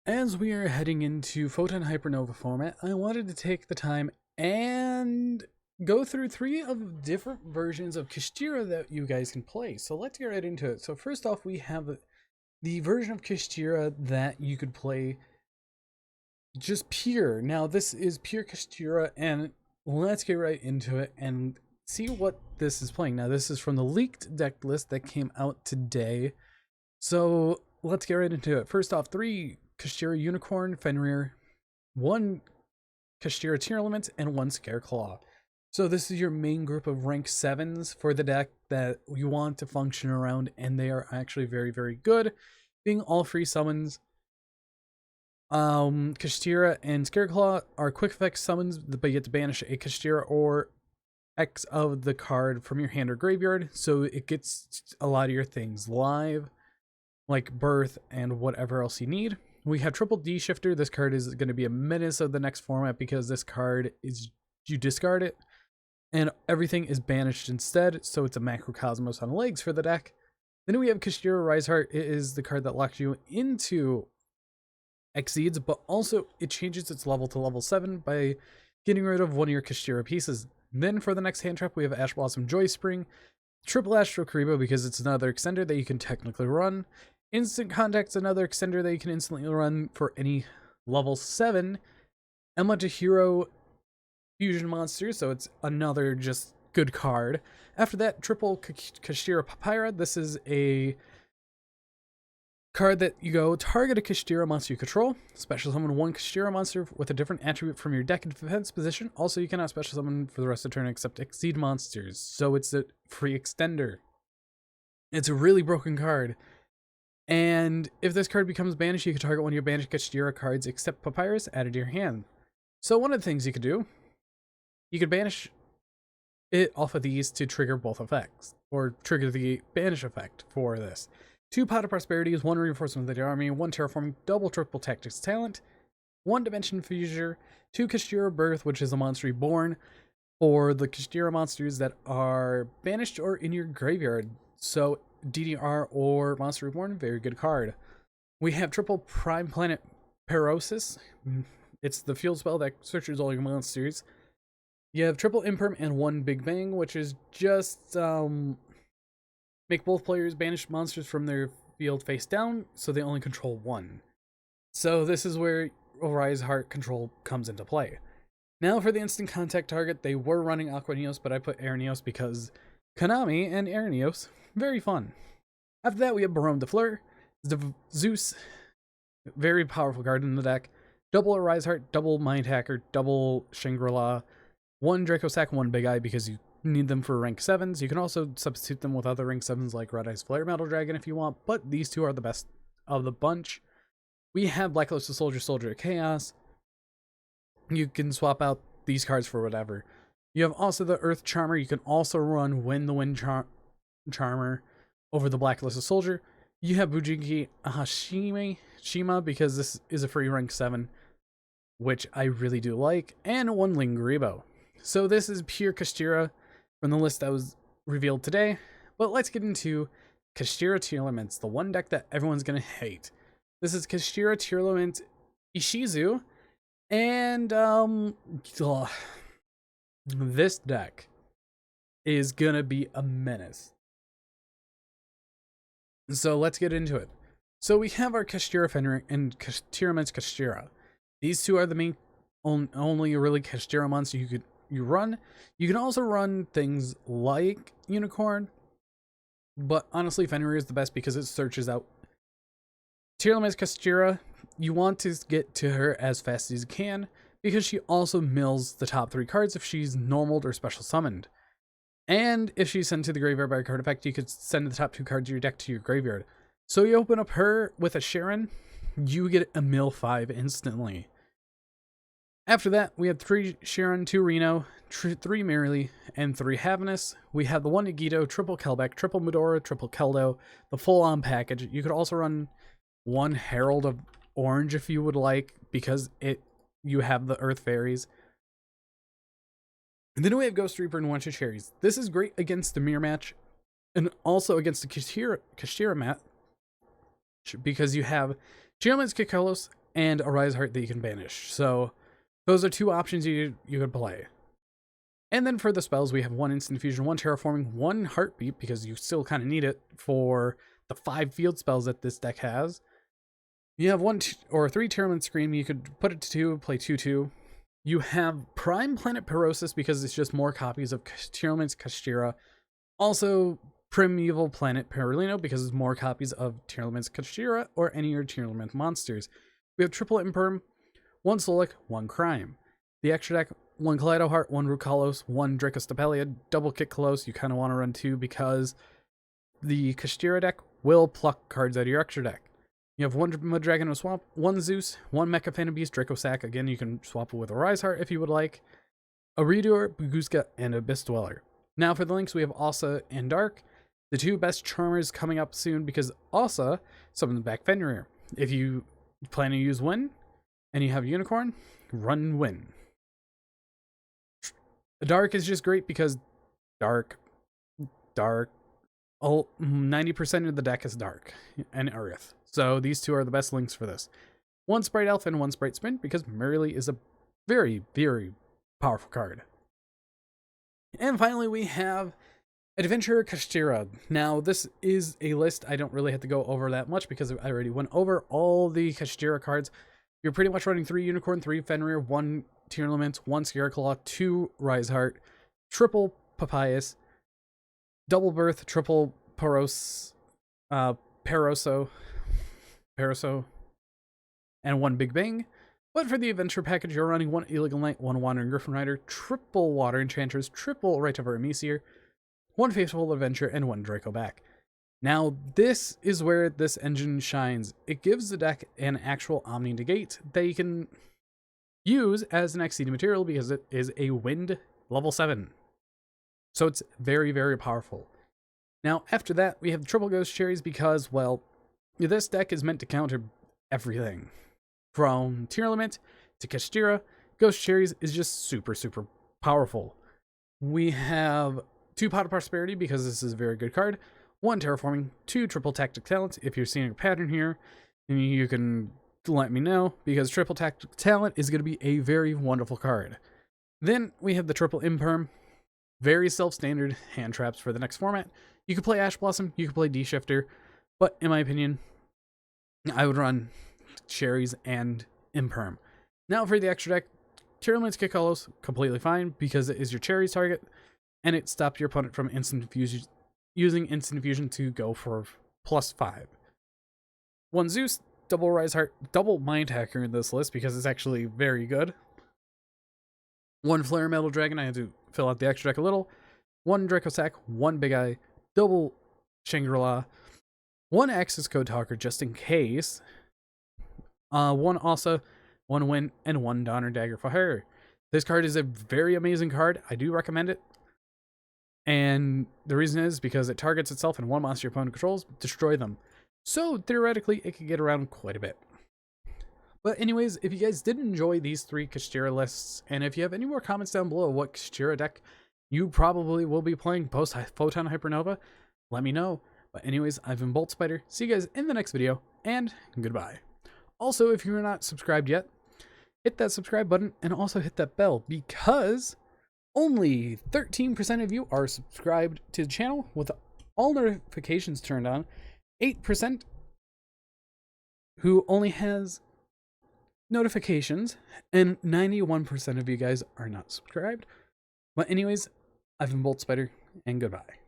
As we are heading into Photon Hypernova format, I wanted to take the time and go through three of different versions of Kashtira that you guys can play. So let's get right into it. So first off, we have the version of Kashtira that you could play just pure. Now this is pure Kashtira, and let's get right into it and see what this is playing. Now this is from the leaked deck list that came out today. So let's get right into it. First off, 3 Kashtira Unicorn Fenrir, 1 Kashtira Tier Element, and 1 Scareclaw. So this is your main group of rank 7s for the deck that you want to function around, and they are actually very, very good, being all free summons. Kashtira and Scareclaw are quick effect summons, but you get to banish a Kashtira or X of the card from your hand or graveyard, so it gets a lot of your things live, like birth and whatever else you need. We have triple D shifter. This card is going to be a menace of the next format because this card is, you discard it and everything is banished instead, so it's a macrocosmos on legs for the deck. Then we have Kashtira Riseheart. It is the card that locks you into Exceeds, but also it changes its level to level 7 by getting rid of one of your Kashtira pieces. Then for the next hand trap, we have Ash Blossom Joy Spring, Triple Astro Karibo because it's another extender that you can technically run. Instant Contact's another extender that you can instantly run for any level 7 Emma to Hero fusion monster, so it's another just good card. After that, triple Kashtira Papyrus. This is a card that you go target a Kashtira monster you control, special summon 1 Kashtira monster with a different attribute from your deck in defense position. Also, you cannot special summon for the rest of the turn except Exceed monsters, so it's a free extender. It's a really broken card. And if this card becomes banished, you can target one of your banished Kashtira cards except Papyrus added to your hand. So one of the things you could do, you could banish it off of these to trigger both effects, or trigger the banish effect for this. 2 Pot of Prosperities, 1 Reinforcement of the Army, 1 Terraforming, double triple Tactics Talent, 1 Dimension Fusure, 2 Kashtira Birth, which is a monster reborn, for the Kashtira monsters that are banished or in your graveyard. So DDR or Monster Reborn, very good card. We have triple Prime Planet Parosis. It's the field spell that searches all your monsters. You have triple Imperm and 1 Big Bang, which is just make both players banish monsters from their field face down, so they only control 1. So this is where Riseheart control comes into play. Now for the instant contact target, they were running Aquanios, but I put Aranios because Konami and Aranios, very fun. After that, we have Barone de Fleur, Zeus, very powerful card in the deck. Double Riseheart, double Mind Hacker, double Shangri-La, 1 Draco Sack, 1 Big Eye because you need them for rank 7s. You can also substitute them with other rank 7s like Red Eyes Flare Metal Dragon if you want, but these two are the best of the bunch. We have Blacklisted Soldier, Soldier of Chaos. You can swap out these cards for whatever. You have also the Earth Charmer. You can also run Win the Wind Charmer over the Blacklisted Soldier. You have Bujinki Shima because this is a free rank 7, which I really do like, and 1 Lingaribo. So this is pure Kashtira from the list that was revealed today, but let's get into Kashtira Tier Elements, the one deck that everyone's gonna hate. This is Kashtira Tier Element Ishizu, and this deck is gonna be a menace. So let's get into it. So we have our Kashtira Fenrir and Tier Elements Kashtira. These two are the main only really Kashtira monster you run. You can also run things like Unicorn, but honestly Fenrir is the best because it searches out. Tier Elements Kashtira, you want to get to her as fast as you can because she also mills the top 3 cards if she's normaled or special summoned. And if she's sent to the graveyard by a card effect, you could send the top 2 cards of your deck to your graveyard. So you open up her with a Sharon, you get a mill 5 instantly. After that, we have 3 Sharon, 2 Reno, 3 Merrily, and 3 Havinus. We have the 1 Nagito, triple Kelbeck, triple Medora, triple Keldo, the full-on package. You could also run 1 Herald of Orange if you would like, because you have the Earth Fairies. And then we have Ghost Reaper and 1 Cherries. This is great against the mirror match, and also against the Kashtira match, because you have Geomans Kikolos and a Rise Heart that you can banish. So those are two options you could play. And then for the spells, we have 1 Instant Fusion, 1 Terraforming, 1 Heartbeat, because you still kind of need it for the 5 field spells that this deck has. You have 1 or 3 Tearlament Scream. You could put it to 2, play 2/2. You have Prime Planet Pyrosis because it's just more copies of Tearlament's Kashtira. Also, Primeval Planet Perlino because it's more copies of Tearlament's Kashtira or any of your Tearlament monsters. We have triple Imperm, 1 Solic, 1 Crime. The extra deck, 1 Kaleido Heart, 1 Rukalos, 1 Dracostapelia, double Kick Kalos. You kind of want to run 2 because the Kashtira deck will pluck cards out of your extra deck. You have 1 Mudragon to swap, 1 Zeus, 1 Mecha Phantom Beast, Draco Sack. Again, you can swap it with a Rise Heart if you would like. A Redoer, Baguska, and Abyss Dweller. Now for the links, we have Asa and Dark, the 2 best Charmers coming up soon because Asa summons back Fenrir. If you plan to use Win and you have Unicorn, run Win. Dark is just great because Dark, 90% of the deck is Dark and Earth. So these 2 are the best links for this. 1 Sprite Elf and 1 Sprite Sprint because Merrily is a very, very powerful card. And finally, we have Adventurer Kashtira. Now, this is a list I don't really have to go over that much because I already went over all the Kashtira cards. You're pretty much running 3 Unicorn, 3 Fenrir, 1 Tearlament, 1 Scareclaw, 2 Rise Heart, triple Papyrus, double Birth, triple Paroso, and 1 Big Bang. But for the adventure package, you're running 1 Illegal Knight, 1 Wandering Griffin Rider, triple Water Enchanters, triple Right of Amicia, 1 Faithful Adventure, and 1 Draco back. Now, this is where this engine shines. It gives the deck an actual Omni Negate that you can use as an Exceeding Material because it is a Wind level 7. So it's very, very powerful. Now, after that, we have the triple Ghost Cherries because, well, this deck is meant to counter everything. From Tearlament to Kashtira, Ghost Cherries is just super, super powerful. We have 2 Pot of Prosperity because this is a very good card. 1 Terraforming, 2 Triple Tactic Talent. If you're seeing a pattern here, you can let me know because Triple Tactic Talent is going to be a very wonderful card. Then we have the triple Imperm. Very self-standard hand traps for the next format. You could play Ash Blossom, you could play D-Shifter, but in my opinion, I would run Cherries and Imperm. Now for the extra deck, Tearlament's Kikalos, completely fine because it is your Cherries target, and it stops your opponent from using Instant Fusion to go for +5. 1 Zeus, double Rise Heart, double Mind Hacker in this list because it's actually very good. 1 Flare Metal Dragon, I had to fill out the extra deck a little. 1 Draco Sack, 1 Big Eye, double Shangri-La, 1 Access Code Talker just in case. 1 Asa, 1 Win, and 1 Donner Dagger for her. This card is a very amazing card. I do recommend it. And the reason is because it targets itself and 1 monster your opponent controls, destroy them. So theoretically, it could get around quite a bit. But anyways, if you guys did enjoy these 3 Kashtira lists, and if you have any more comments down below what Kashtira deck you probably will be playing post Photon Hypernova, let me know. But anyways, I've been Bolt Spider. See you guys in the next video, and goodbye. Also, if you're not subscribed yet, hit that subscribe button and also hit that bell because only 13% of you are subscribed to the channel with all notifications turned on. 8% who only has notifications, and 91% of you guys are not subscribed. But anyways, I've been Bolt Spider, and goodbye.